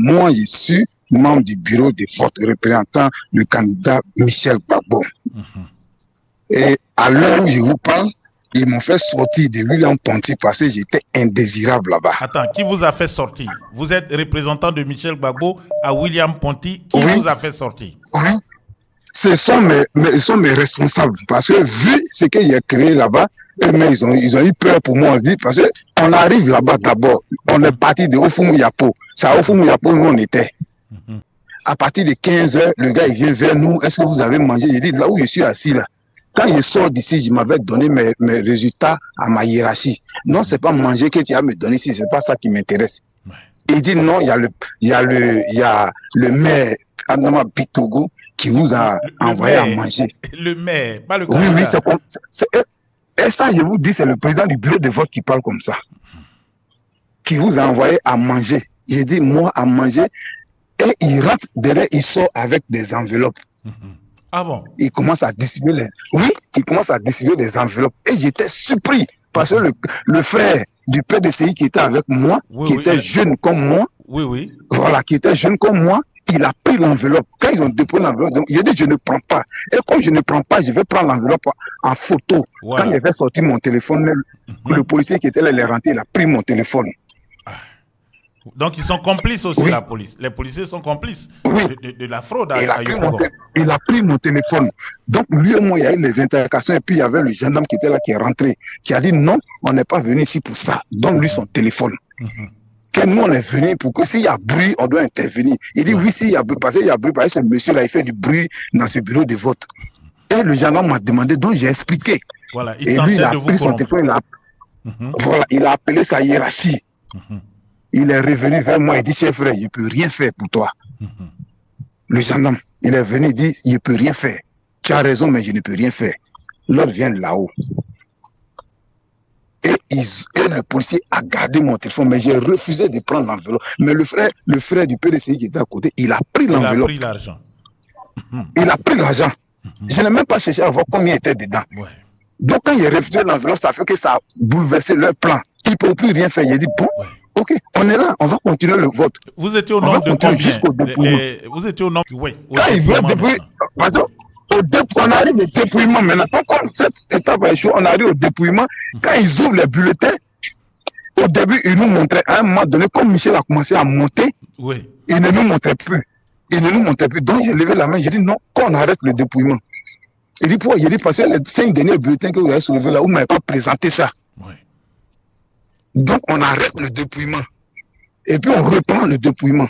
moi, je suis membre du bureau de vote représentant le candidat Michel Gbagbo. Et à l'heure où je vous parle, ils m'ont fait sortir de William Ponty parce que j'étais indésirable là-bas. Attends, qui vous a fait sortir? Vous êtes représentant de Michel Gbagbo à William Ponty. Qui vous a fait sortir? Oui. Ce sont mes responsables. Parce que vu ce qu'il y a créé là-bas, mais ils ont eu peur pour moi. On dit, parce qu'on arrive là-bas d'abord. On est parti de Ofumu Yapo. C'est à Ofumu Yapo où nous on était. À partir de 15 h, le gars il vient vers nous. Est-ce que vous avez mangé? J'ai dit, là où je suis assis là. Quand je sors d'ici, je m'avais donné mes résultats à ma hiérarchie. Non, c'est pas manger que tu as me donné ici, c'est pas ça qui m'intéresse. Il dit non, il y a le maire Adama Bitogo qui vous a envoyé à manger. Le maire, pas le candidat. Oui, c'est comme ça. Et ça, je vous dis, c'est le président du bureau de vote qui parle comme ça. Qui vous a envoyé à manger. J'ai dit, moi, à manger. Et il rentre derrière, il sort avec des enveloppes. Ah bon? Il commence à distribuer les enveloppes. Et j'étais surpris parce que le frère du PDCI qui était avec moi, était jeune comme moi, voilà, qui était jeune comme moi, il a pris l'enveloppe. Quand ils ont déposé l'enveloppe, j'ai dit je ne prends pas. Et comme je ne prends pas, je vais prendre l'enveloppe en photo. Quand il avait sorti mon téléphone, le policier qui était là, il est rentré, il a pris mon téléphone. Donc ils sont complices aussi, la police. Les policiers sont complices de la fraude. Il a pris mon téléphone. Donc lui et moi, il y a eu les interactions. Et puis il y avait le gendarme qui était là, qui est rentré, qui a dit non, on n'est pas venu ici pour ça. Donne-lui son téléphone. Que nous, on est venu pour que s'il y a bruit, on doit intervenir. Il dit oui, s'il y a bruit, parce qu'il y a bruit, parce que ce monsieur-là, il fait du bruit dans ce bureau de vote. Et le gendarme m'a demandé, donc j'ai expliqué. Voilà, et lui, il a pris son téléphone, voilà, il a appelé sa hiérarchie. Il est revenu vers moi, il dit, chef frère, je ne peux rien faire pour toi. Le gendarme, il est venu, il dit, je ne peux rien faire. Tu as raison, mais je ne peux rien faire. L'autre vient de là-haut. Et le policier a gardé mon téléphone, mais j'ai refusé de prendre l'enveloppe. Mais le frère du PDCI qui était à côté, il a pris l'enveloppe. Il a pris l'argent. Il a pris l'argent. Je n'ai même pas cherché à voir combien était dedans. Donc quand il a refusé l'enveloppe, ça fait que ça a bouleversé leur plan. Ils ne peuvent plus rien faire. Il a dit, bon, ok, on est là, on va continuer le vote. Vous étiez au nombre de combien? Vous étiez au nombre, quand il veut dépouiller, on arrive au dépouillement maintenant. Comme cette étape a échoué, on arrive au dépouillement. Quand ils ouvrent les bulletins, au début, ils nous montraient, à un moment donné, comme Michel a commencé à monter, il ne nous montrait plus. Donc j'ai levé la main, j'ai dit non, qu'on arrête le dépouillement. Il dit pourquoi? Il dit parce que les 5 derniers bulletins que vous avez soulevés là, vous ne m'avez pas présenté ça. Donc on arrête le dépouillement. Et puis on reprend le dépouillement.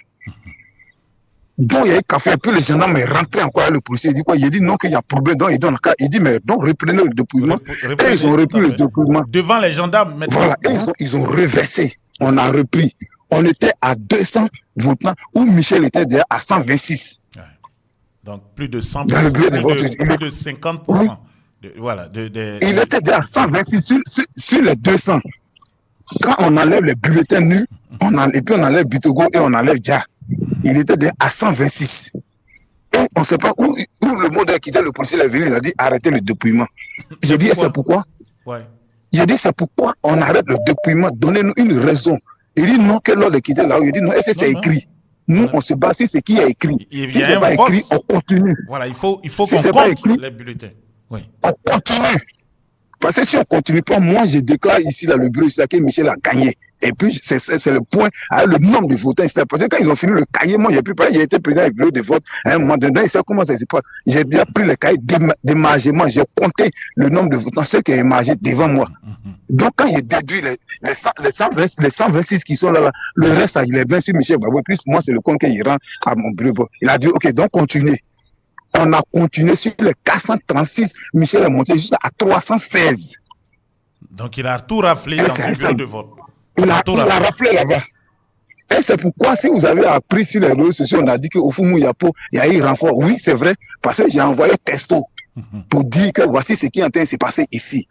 Donc il y a eu café, et puis le gendarme est rentré encore avec le policier. Il dit quoi? Il dit non, qu'il y a problème. Donc il dit mais donc reprenez le dépouillement. Et ils ont repris le dépouillement. Devant les gendarmes maintenant. Voilà, et ils ont reversé. On a repris. On était à 200 votants, où Michel était déjà à 126. Donc plus de 100%, plus de 50%. Il était déjà à 126 sur les 200. Quand on enlève les bulletins nus, et puis on enlève Bitogo et on enlève Dja, il était déjà à 126. Et on ne sait pas où le modèle qui était le policier est venu, il a dit arrêtez le dépouillement. J'ai dit c'est pourquoi? J'ai dit c'est pourquoi on arrête le dépouillement, donnez-nous une raison. Il dit non, que l'ordre est quitté là-haut. Il dit non, est-ce que c'est écrit? Nous, on se base sur ce qui est écrit. Si ce n'est pas écrit, on continue. Voilà, il faut qu'on compte les bulletins. On continue. Parce que si on ne continue pas, moi, je déclare ici, là, le bureau, c'est que Michel a gagné. Et puis, c'est le point, avec le nombre de votants. Parce que quand ils ont fini le cahier, moi, j'ai été président du bureau de vote. À un moment donné, il sait comment ça se passe. J'ai bien pris le cahier d'émargement. J'ai compté le nombre de votants, ceux qui ont émargé devant moi. Donc, quand j'ai déduit les 126 qui sont là, le reste, il est bien sur Michel Gbagbo. Puis, moi, c'est le compte qu'il rend à mon bureau. Il a dit, OK, donc, continuez. On a continué sur les 436. Michel est monté jusqu'à 316. Donc, il a tout raflé dans le bureau de vote. Il a raflé là-bas. Et c'est pourquoi, si vous avez appris sur les réseaux sociaux, on a dit qu'au Fumu Yapo, il y a eu renfort. Oui, c'est vrai, parce que j'ai envoyé un texto pour dire que voici ce qui est en train de se passer ici.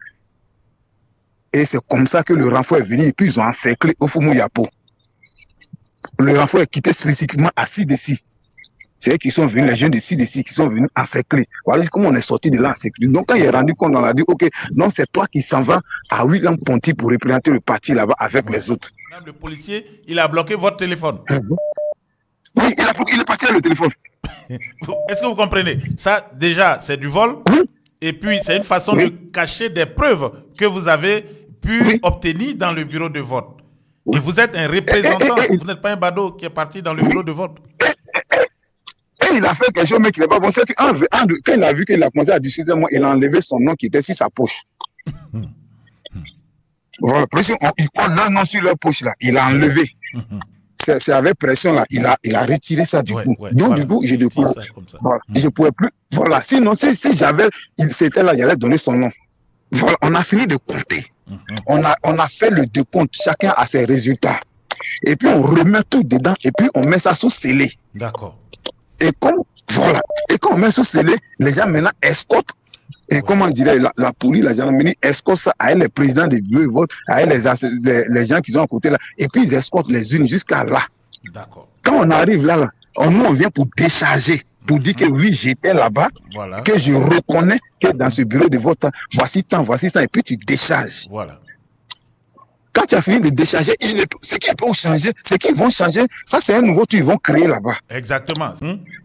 Et c'est comme ça que le renfort est venu. Et puis, ils ont encerclé au Fumu Yapo. Le renfort est quitté spécifiquement à Sidessi. C'est eux qui sont venus, les jeunes de Sidessi qui sont venus encercler. Voilà comment on est sorti de là encerclé. Donc quand il est rendu compte, on a dit, ok, non, c'est toi qui s'en vas à William Ponty pour représenter le parti là-bas avec les autres. Même le policier, il a bloqué votre téléphone. Oui, il est parti avec le téléphone. Est-ce que vous comprenez? Ça, déjà, c'est du vol. Oui. Et puis, c'est une façon de cacher des preuves que vous avez pu obtenir dans le bureau de vote. Et vous êtes un représentant. Vous n'êtes pas un badaud qui est parti dans le bureau de vote. Et il a fait quelque chose, mais qui n'est pas bon. C'est quand il a vu qu'il a commencé à discuter, moi, il a enlevé son nom qui était sur sa poche. Voilà. Il colle leur nom sur leur poche, là. Il a enlevé. C'est avec pression, là. Il a retiré ça du coup. Donc, voilà. Du coup, je découvre. Voilà. Je ne pouvais plus. Voilà. Sinon, si j'avais, c'était là, il allait donner son nom. Voilà. On a fini de compter. On a fait le décompte. Chacun a ses résultats. Et puis, on remet tout dedans. Et puis, on met ça sous scellé. D'accord. Et voilà. Et quand on met sous scellé, les gens maintenant escortent. Et comment on dirait, la police, la gendarmerie escorte ça à les présidents des bureaux de vote, à les gens qui sont à côté là. Et puis, ils escortent les unes jusqu'à là. D'accord. Quand on arrive là, on vient pour décharger, pour dire que oui, j'étais là-bas, voilà. Que je reconnais que dans ce bureau de vote, voici tant, et puis tu décharges. Voilà. Quand tu as fini de décharger, ce qu'ils vont changer, ça c'est un nouveau truc qu'ils vont créer là-bas. Exactement.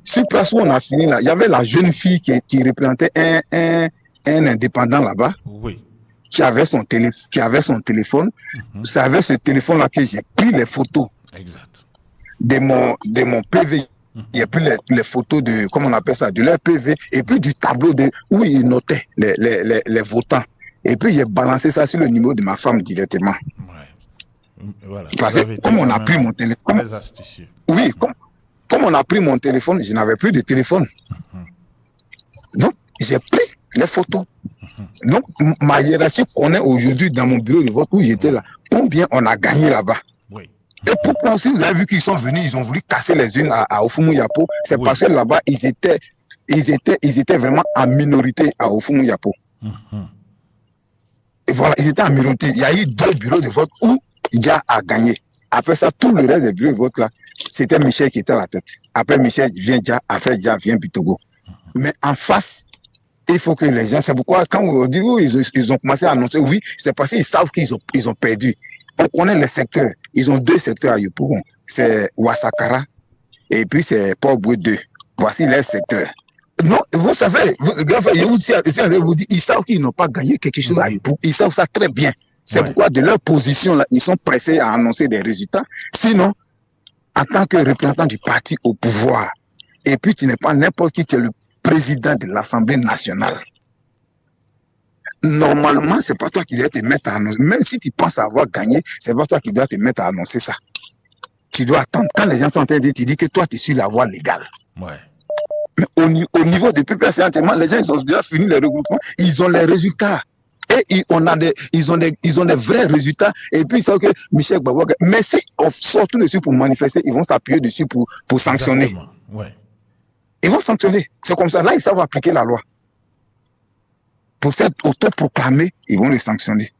Sur place où on a fini là, il y avait la jeune fille qui représentait un indépendant là-bas. Oui. Qui avait son téléphone. C'est avec ce téléphone-là que j'ai pris les photos. Exact. De mon PV. Il y a pris les photos de, comment on appelle ça, de leur PV, et puis du tableau où ils notaient les votants. Et puis j'ai balancé ça sur le numéro de ma femme directement. Ouais. Voilà. Parce que comme on a pris mon téléphone. Très astucieux. Oui, comme on a pris mon téléphone, je n'avais plus de téléphone. Donc j'ai pris les photos. Donc ma hiérarchie connaît aujourd'hui dans mon bureau de vote où j'étais là, combien on a gagné là-bas. Oui. Et pourquoi aussi vous avez vu qu'ils sont venus, ils ont voulu casser les unes à Ofumu-Yapo, c'est parce que là-bas ils étaient vraiment en minorité à Ofumu-Yapo. Et voilà, ils étaient en minorité. Il y a eu 2 bureaux de vote où Dia a gagné. Après ça, tout le reste des bureaux de vote là, c'était Michel qui était à la tête. Après Michel vient Dia, après Dia vient Bitogo. Mais en face, il faut que les gens, c'est pourquoi quand on dit oui, ils ont commencé à annoncer, oui, c'est parce qu'ils savent qu'ils ont perdu. On connaît les secteurs. Ils ont 2 secteurs à Yopougon. C'est Ouassakara et puis c'est Port-Boué 2. Voici les secteurs. Non, vous savez, je vous dis, ils savent qu'ils n'ont pas gagné quelque chose à Yopougon. Ils savent ça très bien. C'est pourquoi de leur position, là, ils sont pressés à annoncer des résultats. Sinon, en tant que représentant du parti au pouvoir, et puis tu n'es pas n'importe qui, tu es le président de l'Assemblée nationale. Normalement, c'est pas toi qui dois te mettre à annoncer. Même si tu penses avoir gagné, c'est pas toi qui dois te mettre à annoncer ça. Tu dois attendre. Quand les gens sont en train de dire, tu dis que toi, tu es sur la voie légale. Ouais. Mais au niveau des PPS, les gens, ils ont déjà fini les regroupements, ils ont les résultats. Et ils ont des vrais résultats. Et puis, ils savent que Michel Gbagbo, mais si on sort tout dessus pour manifester, ils vont s'appuyer dessus pour sanctionner. Ouais. Ils vont sanctionner. C'est comme ça. Là, ils savent appliquer la loi. Pour s'être autoproclamé, ils vont les sanctionner.